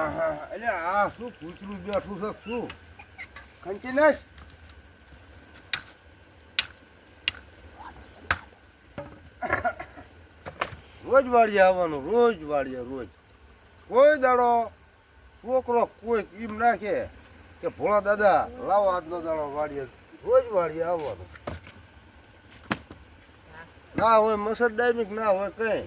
એટલે આ શું કૂતરું બેઠું છે શું ખંચી નાખ રોજ વાળીએ આવવાનું રોજ વાળીએ રોજ કોઈ દાડો છોકરો કોઈ એમ નાખે કે ભોળા દાદા લાવો આજનો દાડો વાળીએ રોજ વાળીએ આવવાનું ના હોય મસર ડાયમિક ના હોય કઈ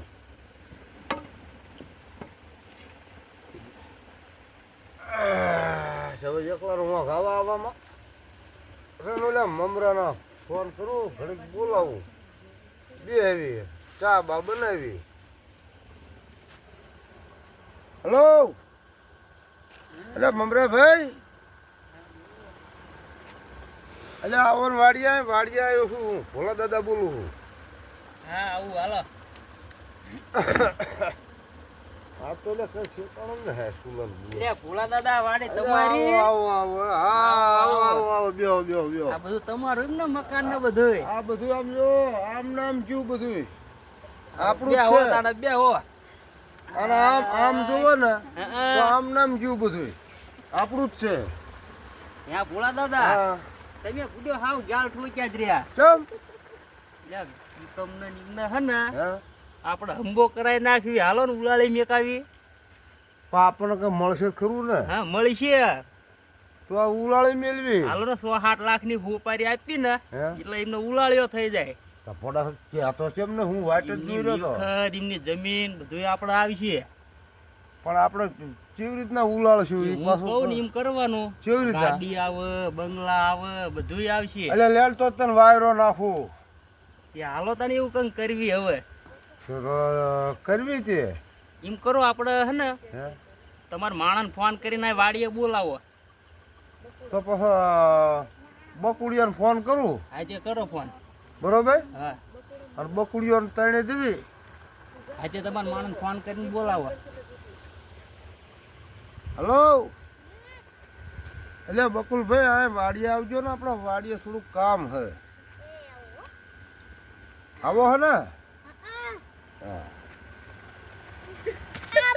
હવે એકવાર હું ગાવા આવવામાં ઓલા મમરાના ફોન કરું ઘડીક બોલાવું બે આવી ચા બા બનાવી હલો એટલે મમરાભાઈ એટલે આવન વાડિયા આવ્યો છું હું ભોળા દાદા બોલું છું હા આવું હાલો હા તો એટલે કઈ ઠેકાણું ને હે સુલન લે ભોળા દાદા વાડી તમારી આવો બેહો આ બધું તમારું એમ ને મકાન ને બધું આ બધું આમ જો આમ નામ જ્યું બધું આપણું બે જ હો છે તાણે બે હો અને આમ જોવો ને તો આમ નામ જ્યું બધું આપણું જ છે ત્યાં ભોળા દાદા હા તમે ગુડ્યો હાવ ગાલ ઠોક્યા જ રહ્યા ચમ લે તમને નિમને હે ને હા આપણે હંબો કરાઈ નાખવી હાલો ને ઉલાળી મેકાવી પણ આપણને કઈ મળશે જ ખરું ને હા મળી છે તો આ ઉલાળી મેળવી હાલો ને 107 લાખની હોપારી આપી ને હે એટલે એમને ઉલાળ્યો થઈ જાય પોડા કહેતો છે એમ ને હું વાટ જ જોઈ રહ્યો હતો મિલકત, એમની જમીન બધું આપણે આવી છે પણ આપણે કેવી રીતના ઉલાળશું એ હું પાછું કહું ને એમ કરવાનું કેવી રીતના ગાડી આવે બંગલા આવે બધું આવશે એટલે લેલ તો તને વાયરો નાખું તે હાલો તને એવું કંઈક કરવી હવે તો કરવી તે એમ કરો આપણે હે ને હે તમારા માણસને ફોન કરીને આ વાડીએ બોલાવો તો પછી બકુડિયાને ફોન કરું આજે કરો ફોન બરોબર હા અને બકુડિયાને તણે દેવી આજે તમારા માણસને ફોન કરીને બોલાવો હલો એટલે બકુલભાઈ આ વાડીએ આવજો ને આપણે વાડીએ થોડુંક કામ હે આવો હે ને હા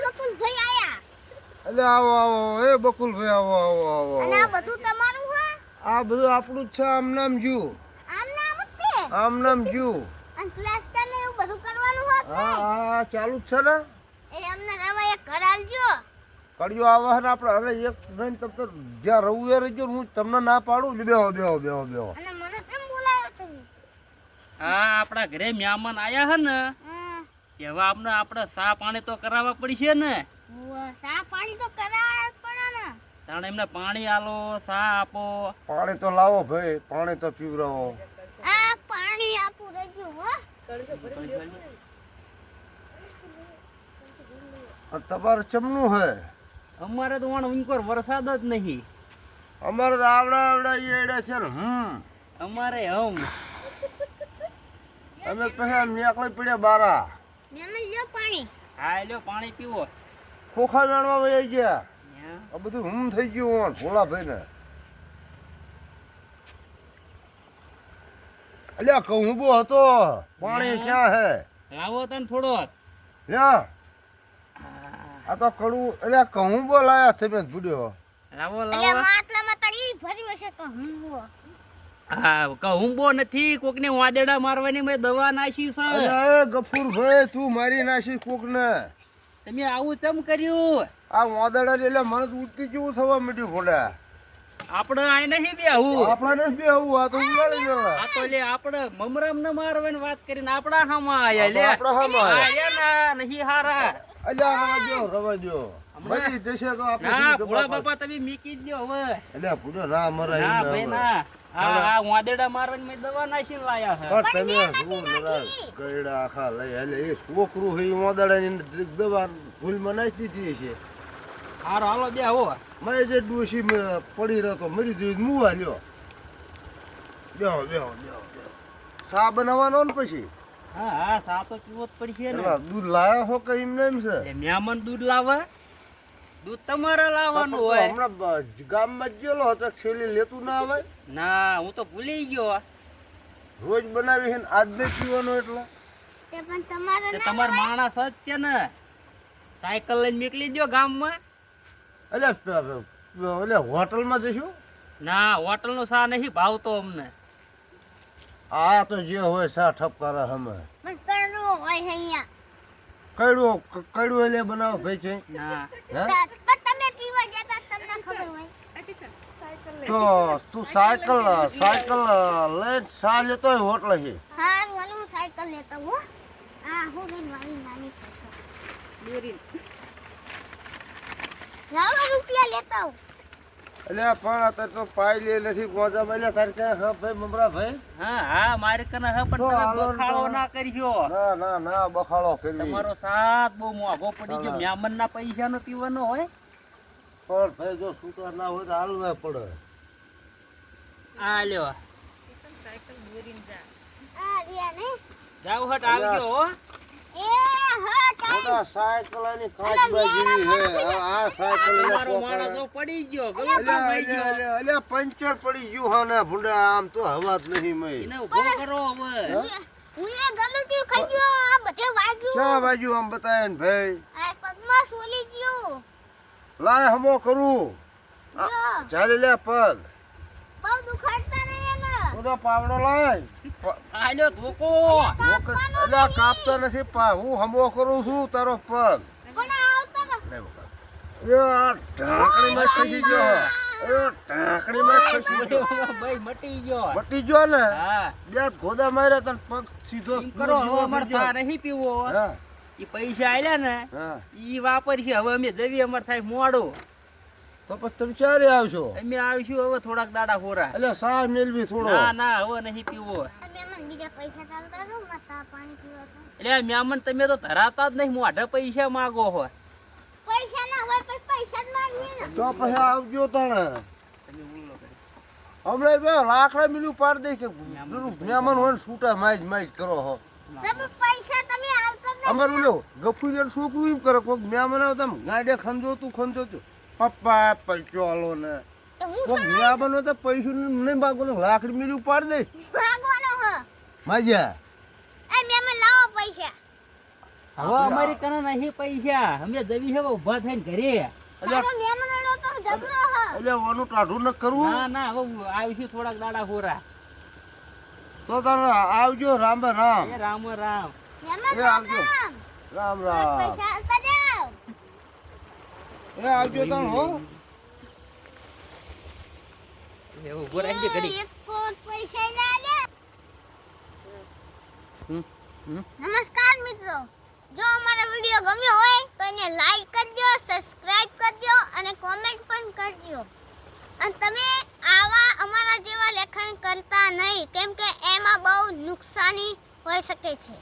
બકુલભાઈ આયા એટલે આવો એ બકુલભાઈ આવો અને આ બધું તમારું હે આ બધું આપણું જ છે આમ નામ જુ આમ નામ જ છે આમ નામ જુ અને પ્લાસ્ટર ને એવું બધું કરવાનું હોત હા હા ચાલુ જ છે ને એ અમને રવા એક ઘર આલજો કડિયો આવે ને આપણે હવે એક નહીં તમ તો જ્યાં રહું રહેજો હું તમને ના પાડું બેહો અને મને કેમ બોલાવ્યો તમે હા આપણા ઘરે મહેમાન આયા હે ને એવા આપણે ચા પાણી તો કરાવવા પડશે ને સા પાણી તો કરાવવા જ પડે ને તાણે એમને પાણી આલો ચા આપો પાણી તો લાવો ભાઈ પાણી તો પીવરાવો આ પાણી આપું રહેજો હો અને તમારે ચમનું હે અમારે તો ઊંકોર વરસાદ જ નહીં અમારે તો આવડા એડા છે ને અમારે હમ અમે પછી નીકળી પડ્યા બારા મેમન લ્યો પાણી હા લ્યો પાણી પીવો ખોખા મેળવા વહી ગયા ન્યા. આ બધું થઈ ગયું ભોળા ભાઈ ને અલ્યા કહું બો હતો પાણી ક્યાં હે લાવો તને થોડો લ્યા આ તો કડું અલ્યા કહું બો લાયા તમે ભૂડ્યો લાવો એટલે લાવો માટલામાં તારી ભરી હશે તો હું હા કહુંબો નથી કોકને વાદેડા મારવાની મેં દવા નાખી છે અલ્યા એ ગફુર ભાઈ તું મારી નાખી કોક ને તમે આવું ચમ કર્યું આ મોદડા એટલે મને તો ઉઠતી જેવું થવા માંડ્યું ભોડા આપણે આય નહીં બે આવું આપણા ને બે આવું આ તો ઉલાળી જવા આ તો લે આપણે મમરામ ન મારવાની વાત કરીને આપણા હામાં આયા લે આપણા હામાં આયા. આયા ના નહીં હારા અલ્યા રવા દો મરી જશે તો આપણે ના શું ભોળા ખબર બાપા તમે મીકી જ દો હવે અલ્યા પૂરો ના મરાય ના એમ ભાઈ હવે. ના આ વાદેડા મારવાની મેં દવા નાખીને લાયા છે પણ તમે શું નરા ગયડા આખા લઈ એટલે એ છોકરું હોય એ મોદડાની દવા ભૂલમાં નાખી દીધી છે હારો હાલો બે આવો મારે જે ડોશી પડી રહ્યો તો મરી જોઈ મુવા લ્યો બેહો સા બનાવવાનો ને પછી હા હા સા તો પીવો જ પડશે ને પેલા દૂધ લાયા હો કે એમને એમ છે એ મહેમાન દૂધ લાવે દૂધ તમારે લાવવાનું હોય હમણાં ગામમાં જ ગયેલો હતો છેલ્લી લેતું ના આવે ના હું તો ભૂલી ગયો રોજ બનાવી છે ને આજ નહીં પીવાનો એટલે તે પણ તમારે તે ના તમાર માણસ જ છે ને સાયકલ લઈને નીકળી ગયો ગામમાં એટલે હોટલમાં જઈશું ના હોટલનો સા નહીં ભાવતો અમને. આ તો જે હોય સા ઠપ કરે અમે બસ કરવું હોય છે અહીંયા. કડવું કડવું એટલે બનાવો ભાઈ છે ના હે પણ તમે પીવા જતા તમને ખબર હોય. તો તું સાયકલ લઈને સા લેતો હોય હોટલ છે હા હું સાયકલ લેતો હું. આ હું ગઈ મારી નાની લાવો રૂપિયા લેતા હું. એટલે પણ અત્યારે તો પાઈ લે નથી ગોજા એટલે તારે ક્યાં હા ભાઈ મમરા ભાઈ હા મારી કને હે પણ તો તમે હાલો ને બખાડો તો. ના કરજો. ના બખાડો કરવી તમારો સાથ બહુ મોંઘો પડી ગયો. હા. મહેમાનના પૈસાનો પીવાનો હોય. પણ ભાઈ જો છૂટા ના હોય તો હાલવા પડે આ લ્યો આ રહ્યા ને. જાવ હટ આવજો હો. એ હા ચાલ. મોટા સાયકલ ની કાચબા જેવી છે આ સાયકલ તમારો માણસો પડી ગયો ગમે ભાઈ ગયો. અલ્યા પંચર પડી ગયું હા ને ભૂંડા આમ તો હવા જ નહીં મય એને ઉભો કરો હવે. હું એ ગલું ખાઈ ગયો. આ બધે વાગ્યું. ચા બાજુ આમ બતાવે ને ભાઈ આ પગમાં સોલી ગયું. લાય હમો કરું જો ચાલે લે પગ પગ દુખાડતા નહીં એને. ઓનો પાવડો લાય આ લ્યો ધોકો. અલ્યા કાપતો નથી પા હું હમો કરું છું તારો પગ પણ આવતા ન. એ આ ઢાંકણીમાં ખસી ગયો એ ઢાંકણીમાં ખસી ગયો ભાઈ મટી ગયો. બટી ગયો ને હા બે ગોદા માર્યા તને પગ સીધો એમ કરો હવે અમારે સા નહીં પીવો. હા ઈ પૈસા આલ્યા ને હા ઈ વાપરશે. હવે અમે જવી અમારે થાય મોડું. તો પછી તમે ક્યારે આવશો અમે આવીશું હવે થોડાક દાડા હોરા. એટલે સાહ મેળવી થોડો ના હવે નહીં પીવો. તમે મને બીજા પૈસા ચાલતા રહો માં ચા પાણી પીવા તો. એટલે મહેમાન તમે તો ધરાતા જ નહીં. મોઢે પૈસા માગો હોય. પૈસા ના હોય પછી પૈસા જ માંગીએ ને. તો પછી આવજો તને હમણાં બે લાકડા મિલું પાડ દે કે મહેમાન હોય ને છૂટા માજ કરો હો તમે પૈસા તમે આવતા જ નહીં. અમારું લો ગફુરિયા છોકરું એમ કરે કોઈક મહેમાન આવે તમે ગાડે ખંજો તું પપ્પા પૈસો આલો ને તો હું કોઈક મહેમાન હોય તો પૈસું નહીં માગો ને લાકડી મિલું પાડ દે માંગવાનો હ. માજ્યા એ મેમન લાવો પૈસા. હવે અમારી કને નહીં પૈસા. અમે જવી હવે ઉભા થઈને ઘરે. તારો મેમન લો તો જબરો હ. એટલે ઓનું ટાઢું ન કરવું ના હવે આવીશું થોડાક દાડા હોરા. તો તારે આવજો રામ રામ એ રામ રામ. મેમન એ આવજો. રામ રામ રામ પૈસા આવતા જાવ. એ આવજો તને હો એ ઉભો રાખજે ઘડી. એક કોટ પૈસા ના લે. હમ, હમ. નમસ્કાર મિત્રો, જો અમારો વિડિયો ગમ્યો હોય તો એને લાઈક કરજો, સબસ્ક્રાઇબ કરજો અને કોમેન્ટ પણ કરજો. અને તમે આવા અમારા જેવા લેખન કરતા નહીં, કેમ કે એમાં બહુ નુકસાની હોઈ શકે છે.